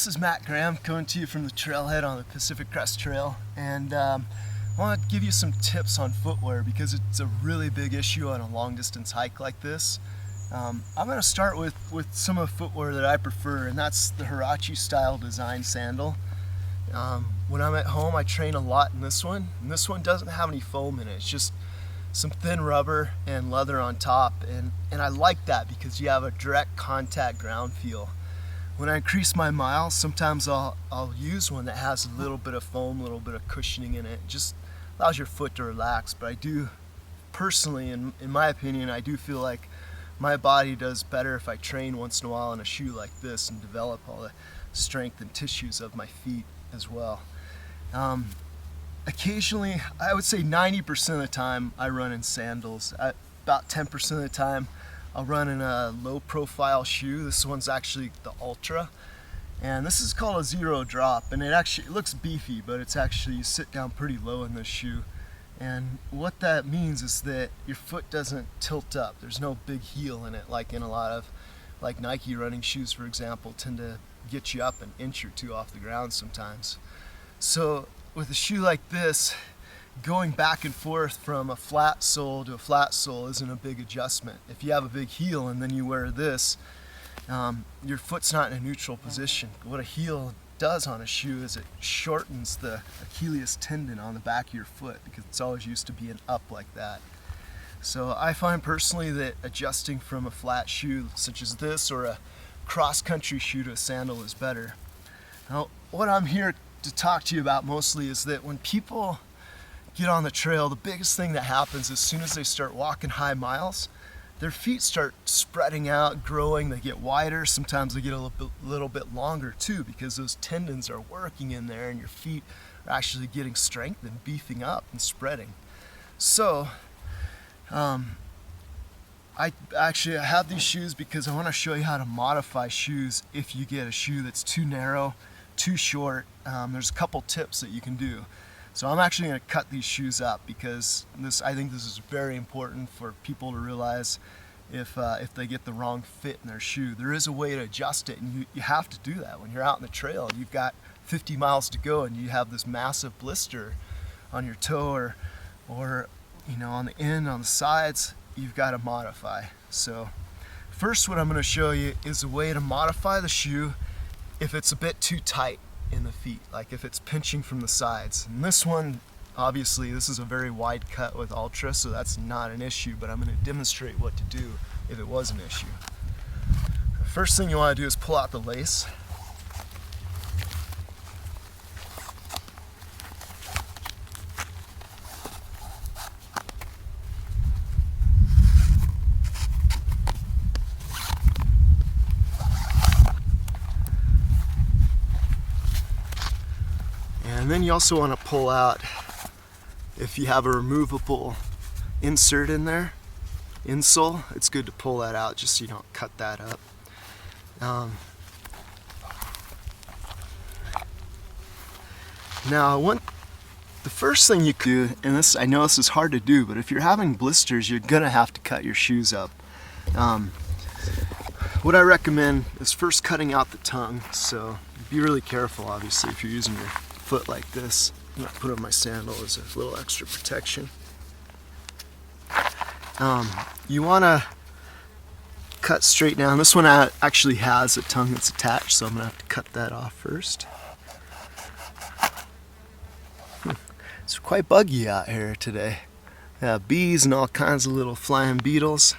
This is Matt Graham coming to you from the trailhead on the Pacific Crest Trail, and I want to give you some tips on footwear because it's a really big issue on a long distance hike like this. I'm going to start with some of the footwear that I prefer, and that's the Huarache style design sandal. When I'm at home I train a lot in this one, and this one doesn't have any foam in it. It's just some thin rubber and leather on top, and I like that because you have a direct contact ground feel. When I increase my miles, sometimes I'll use one that has a little bit of foam, a little bit of cushioning in it. It just allows your foot to relax. But I do, personally, in my opinion, I do feel like my body does better if I train once in a while in a shoe like this and develop all the strength and tissues of my feet as well. Occasionally, I would say 90% of the time I run in sandals. About 10% of the time I'll run in a low profile shoe. This one's actually the Ultra, and this is called a zero drop, and it looks beefy, but it's actually, you sit down pretty low in this shoe, and what that means is that your foot doesn't tilt up. There's no big heel in it like in a lot of like Nike running shoes, for example, tend to get you up an inch or two off the ground sometimes. So with a shoe like this, going back and forth from a flat sole to a flat sole isn't a big adjustment. If you have a big heel and then you wear this, your foot's not in a neutral position. What a heel does on a shoe is it shortens the Achilles tendon on the back of your foot because it's always used to being up like that. So I find personally that adjusting from a flat shoe such as this or a cross-country shoe to a sandal is better. Now, what I'm here to talk to you about mostly is that when people get on the trail, the biggest thing that happens as soon as they start walking high miles, their feet start spreading out, growing, they get wider, sometimes they get a little bit longer too because those tendons are working in there and your feet are actually getting strength and beefing up and spreading. So I have these shoes because I want to show you how to modify shoes if you get a shoe that's too narrow, too short. There's a couple tips that you can do. So I'm actually going to cut these shoes up because I think this is very important for people to realize if they get the wrong fit in their shoe. There is a way to adjust it, and you have to do that. When you're out in the trail, you've got 50 miles to go and you have this massive blister on your toe or you know, on the end, on the sides, you've got to modify. So first what I'm going to show you is a way to modify the shoe if it's a bit too tight in the feet, like if it's pinching from the sides. And this one, obviously, this is a very wide cut with Ultra, so that's not an issue, but I'm going to demonstrate what to do if it was an issue. The first thing you want to do is pull out the lace. And then you also want to pull out, if you have a removable insert in there, insole, it's good to pull that out just so you don't cut that up. Now the first thing you could do, and I know this is hard to do, but if you're having blisters, you're gonna have to cut your shoes up. What I recommend is first cutting out the tongue, so be really careful obviously if you're using your foot like this. I'm going to put on my sandal as a little extra protection. You want to cut straight down. This one actually has a tongue that's attached, so I'm going to have to cut that off first. It's quite buggy out here today. Bees and all kinds of little flying beetles.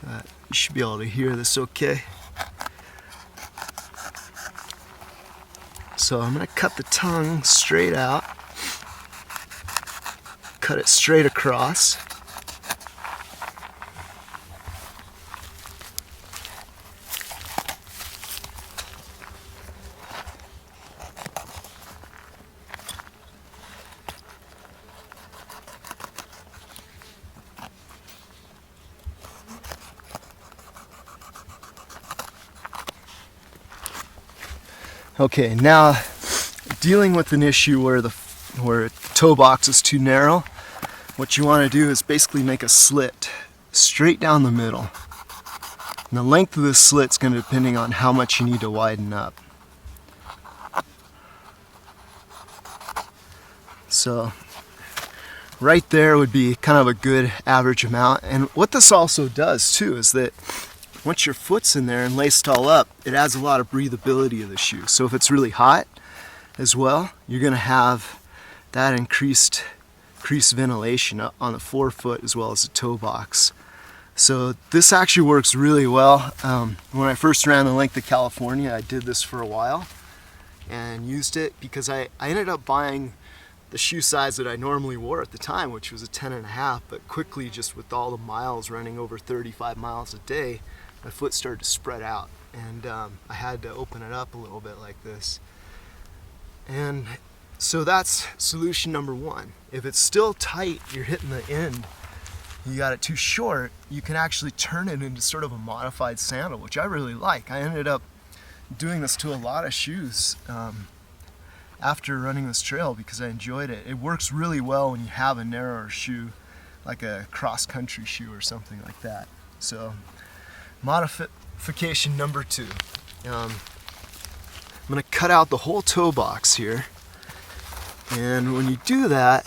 You should be able to hear this okay. So I'm going to cut the tongue straight out, cut it straight across. Okay, now dealing with an issue where the toe box is too narrow, what you want to do is basically make a slit straight down the middle. And the length of this slit's going to depending on how much you need to widen up. So right there would be kind of a good average amount. And what this also does too is that once your foot's in there and laced all up, it adds a lot of breathability to the shoe. So if it's really hot as well, you're going to have that increased ventilation on the forefoot as well as the toe box. So this actually works really well. When I first ran the length of California, I did this for a while and used it because I ended up buying the shoe size that I normally wore at the time, which was a 10.5, but quickly, just with all the miles running over 35 miles a day, my foot started to spread out, and I had to open it up a little bit like this. And so that's solution number one. If it's still tight, you're hitting the end, you got it too short, you can actually turn it into sort of a modified sandal, which I really like. I ended up doing this to a lot of shoes after running this trail because I enjoyed it. It works really well when you have a narrower shoe, like a cross-country shoe or something like that. So, modification number two. I'm going to cut out the whole toe box here. And when you do that,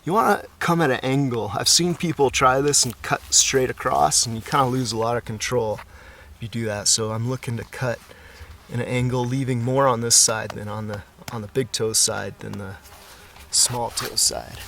you want to come at an angle. I've seen people try this and cut straight across, and you kind of lose a lot of control if you do that. So I'm looking to cut in an angle, leaving more on this side than on the big toe side than the small toe side.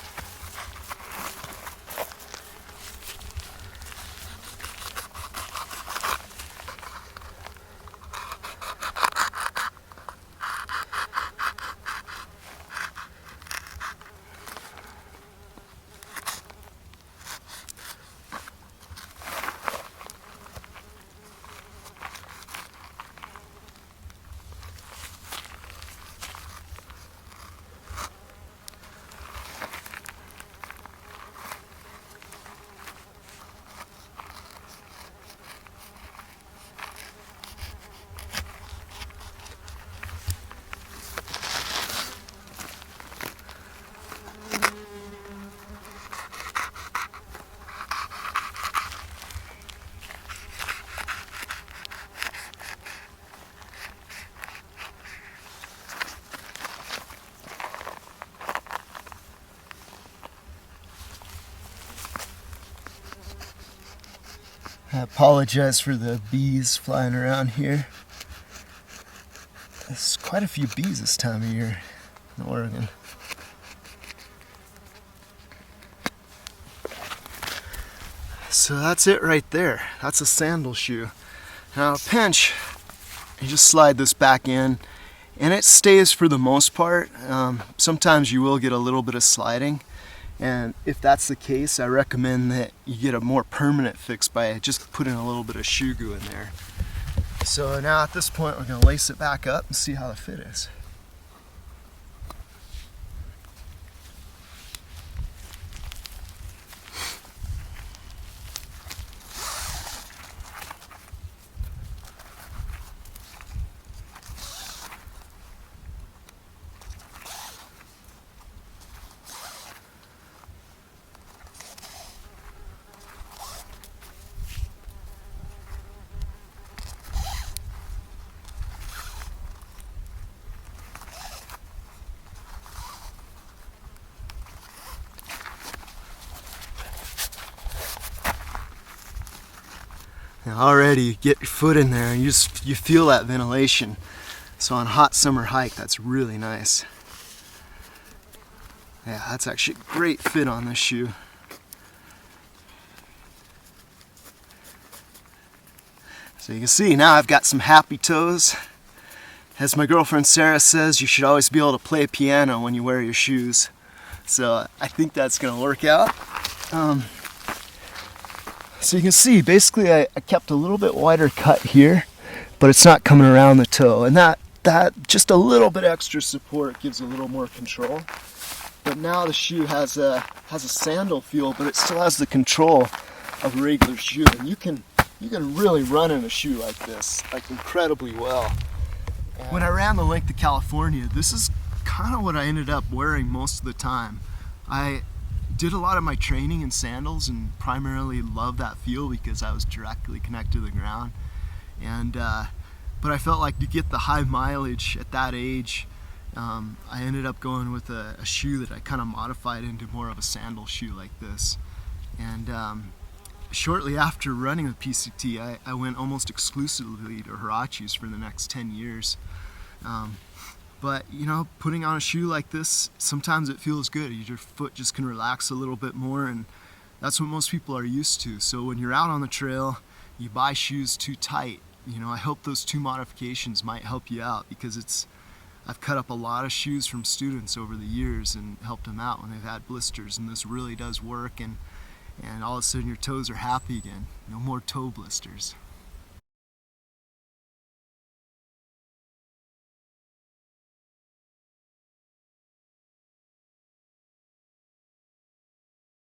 I apologize for the bees flying around here. There's quite a few bees this time of year in Oregon. So that's it right there. That's a sandal shoe. Now a pinch, you just slide this back in and it stays for the most part. Sometimes you will get a little bit of sliding. And if that's the case, I recommend that you get a more permanent fix by just putting a little bit of shoe glue in there. So now at this point, we're going to lace it back up and see how the fit is. Now already you get your foot in there and you feel that ventilation. So on a hot summer hike, that's really nice. Yeah, that's actually a great fit on this shoe. So you can see now I've got some happy toes. As my girlfriend Sarah says, you should always be able to play piano when you wear your shoes. So I think that's going to work out. So you can see, basically I kept a little bit wider cut here, but it's not coming around the toe. And that just a little bit extra support gives a little more control. But now the shoe has a sandal feel, but it still has the control of a regular shoe. And you can really run in a shoe like this, like incredibly well. And when I ran the length of California, this is kind of what I ended up wearing most of the time. I did a lot of my training in sandals and primarily loved that feel because I was directly connected to the ground. And but I felt like to get the high mileage at that age, I ended up going with a shoe that I kind of modified into more of a sandal shoe like this. And shortly after running with PCT, I went almost exclusively to Huaraches for the next 10 years. But you know, putting on a shoe like this, sometimes it feels good. Your foot just can relax a little bit more, and that's what most people are used to. So when you're out on the trail, you buy shoes too tight. You know, I hope those 2 modifications might help you out, because I've cut up a lot of shoes from students over the years and helped them out when they've had blisters, and this really does work, and all of a sudden your toes are happy again. No more toe blisters.